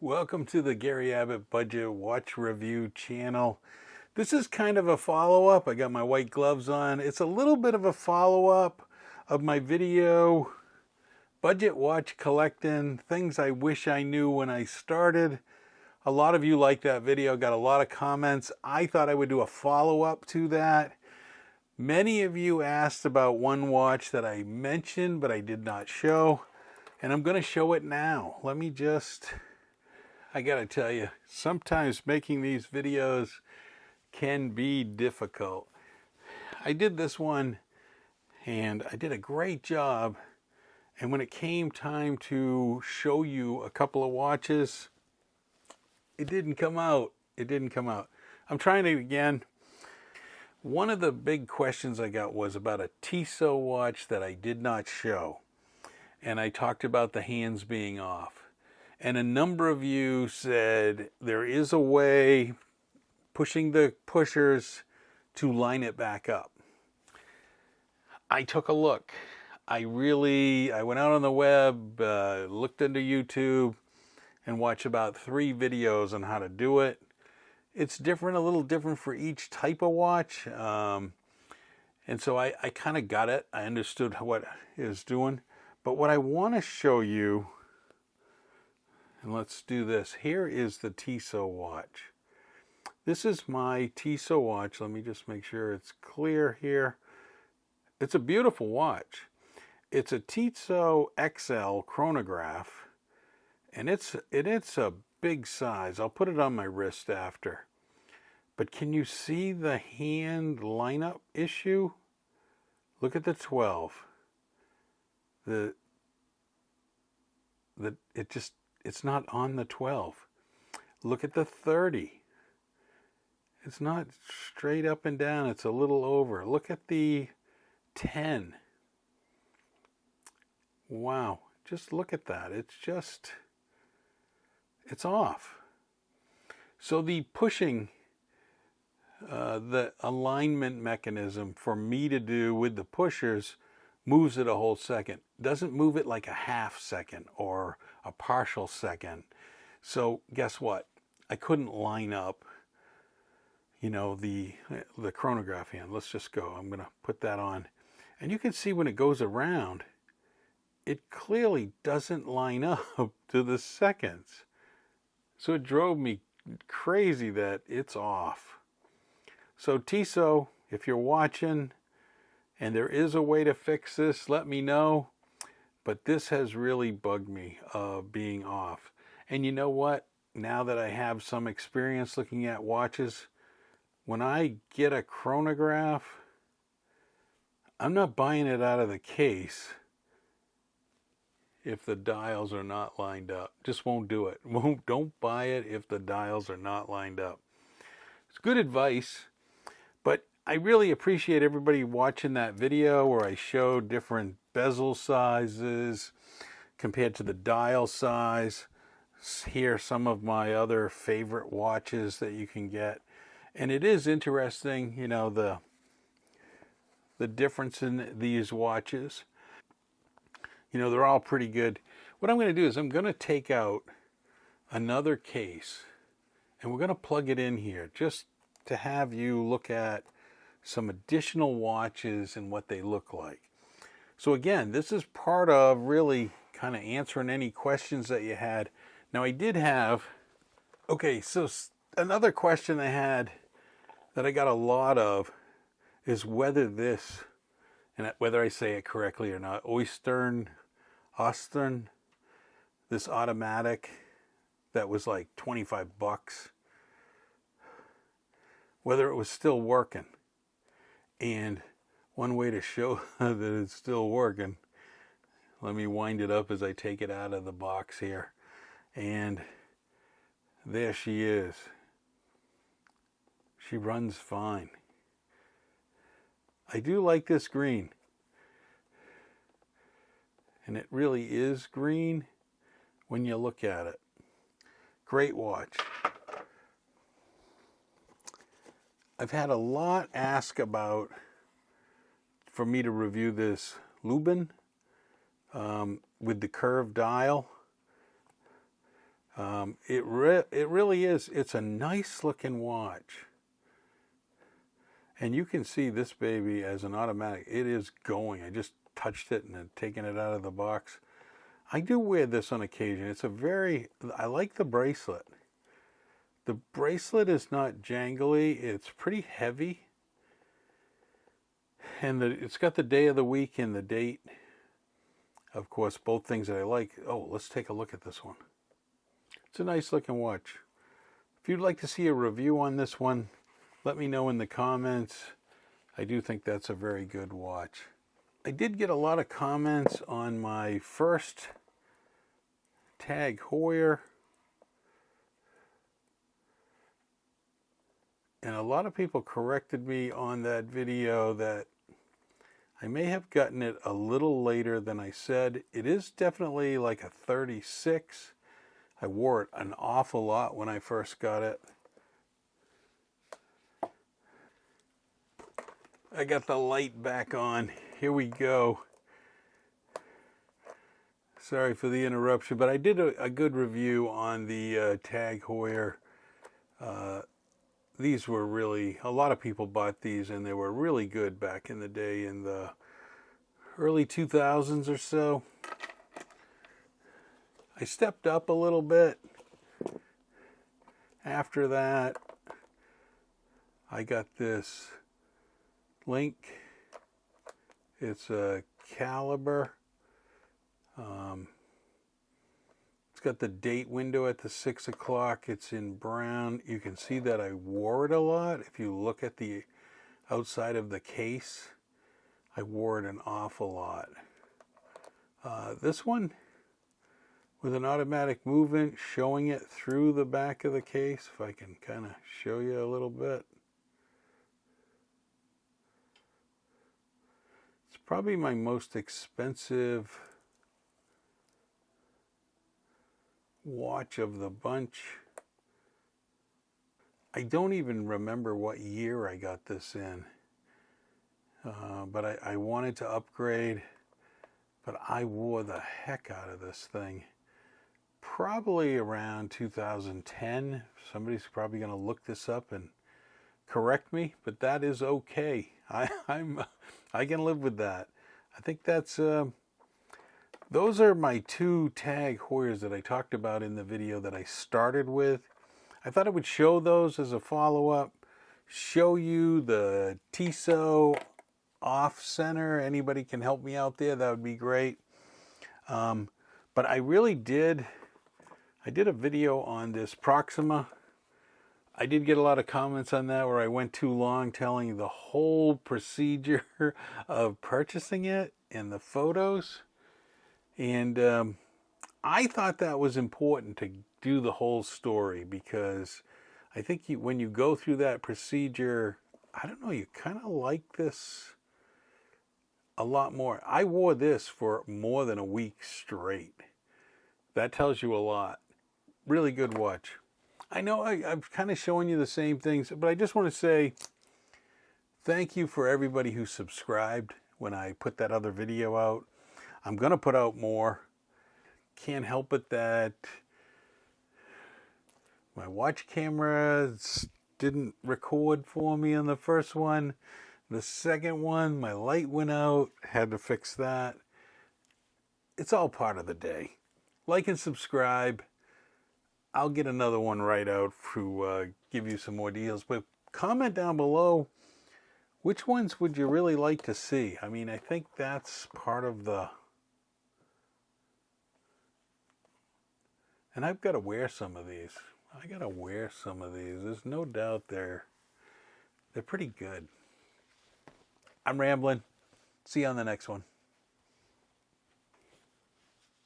Welcome to the Gary Abbott Budget Watch Review channel. This is kind of a follow-up. I got my white gloves on. It's a little bit of a follow-up of my video, Budget Watch Collecting, Things I Wish I Knew When I Started. A lot of you liked that video, got a lot of comments. I thought I would do a follow-up to that. Many of you asked about one watch that I mentioned, but I did not show. And I'm going to show it now. I gotta tell you, sometimes making these videos can be difficult. I did this one and I did a great job. And when it came time to show you a couple of watches, it didn't come out. I'm trying it again. One of the big questions I got was about a Tissot watch that I did not show. And I talked about the hands being off. And a number of you said there is a way, pushing the pushers, to line it back up. I took a look. I went out on the web, looked into YouTube, and watched about 3 videos on how to do it. It's different, a little different for each type of watch. And so I kind of got it. I understood what it was doing. But what I want to show you, and let's do this. Here is the Tissot watch. This is my Tissot watch. Let me just make sure it's clear here. It's a beautiful watch. It's a Tissot XL chronograph, and it's a big size. I'll put it on my wrist after. But can you see the hand lineup issue? Look at the 12. It's not on the 12. Look at the 30. It's not straight up and down. It's a little over. Look at the 10. Wow. Just look at that. It's off. So the pushing, the alignment mechanism for me to do with the pushers moves it a whole second. Doesn't move it like a half second or a partial second. So guess what? I couldn't line up, the chronograph hand. Let's just go. I'm going to put that on. And you can see when it goes around, it clearly doesn't line up to the seconds. So it drove me crazy that it's off. So Tissot, if you're watching, and there is a way to fix this, let me know. But this has really bugged me being off. And you know what? Now that I have some experience looking at watches, when I get a chronograph, I'm not buying it out of the case if the dials are not lined up. Just won't do it. Don't buy it if the dials are not lined up. It's good advice, but I really appreciate everybody watching that video where I showed different bezel sizes compared to the dial size. Here are some of my other favorite watches that you can get. And it is interesting, the difference in these watches. They're all pretty good. What I'm going to do is I'm going to take out another case and we're going to plug it in here just to have you look at some additional watches and what they look like. So again, this is part of really kind of answering any questions that you had. Now I did have, so another question I had that I got a lot of is whether this, and whether I say it correctly or not, Ostern, this automatic that was like 25 bucks, whether it was still working. And one way to show that it's still working, let me wind it up as I take it out of the box here. And there she is. She runs fine. I do like this green. And it really is green when you look at it. Great watch. I've had a lot asked about for me to review this Lubin with the curved dial. It really is. It's a nice looking watch. And you can see this baby as an automatic. It is going. I just touched it and then taken it out of the box. I do wear this on occasion. It's I like the bracelet. The bracelet is not jangly. It's pretty heavy. And it's got the day of the week and the date. Of course, both things that I like. Oh, let's take a look at this one. It's a nice looking watch. If you'd like to see a review on this one, let me know in the comments. I do think that's a very good watch. I did get a lot of comments on my first Tag Heuer. And a lot of people corrected me on that video that I may have gotten it a little later than I said. It is definitely like a 36. I wore it an awful lot when I first got it. I got the light back on. Here we go. Sorry for the interruption, but I did a good review on the Tag Heuer. These were really, a lot of people bought these and they were really good back in the day in the early 2000s or so. I stepped up a little bit. After that, I got this Link. It's a caliber. It's got the date window at the 6 o'clock. It's in brown. You can see that I wore it a lot. If you look at the outside of the case, I wore it an awful lot. This one with an automatic movement, showing it through the back of the case. If I can kind of show you a little bit. It's probably my most expensive watch of the bunch. I don't even remember what year I got this in, but I wanted to upgrade, but I wore the heck out of this thing. Probably around 2010. Somebody's probably going to look this up and correct me, but that is okay. I can live with that. I think that's those are my two Tag Heuers that I talked about in the video that I started with. I thought I would show those as a follow-up, show you the Tissot off center. Anybody can help me out there, that would be great. But I did a video on this Proxima. I did get a lot of comments on that where I went too long telling the whole procedure of purchasing it and the photos. And I thought that was important to do the whole story, because I think when you go through that procedure, I don't know, you kind of like this a lot more. I wore this for more than a week straight. That tells you a lot. Really good watch. I know I'm kind of showing you the same things, but I just want to say thank you for everybody who subscribed when I put that other video out. I'm going to put out more. Can't help it that my watch camera didn't record for me on the first one. The second one, my light went out. Had to fix that. It's all part of the day. Like and subscribe. I'll get another one right out to give you some more deals. But comment down below, which ones would you really like to see? I mean, I think that's part of the... And I've got to wear some of these. I got to wear some of these. There's no doubt they're pretty good. I'm rambling. See you on the next one.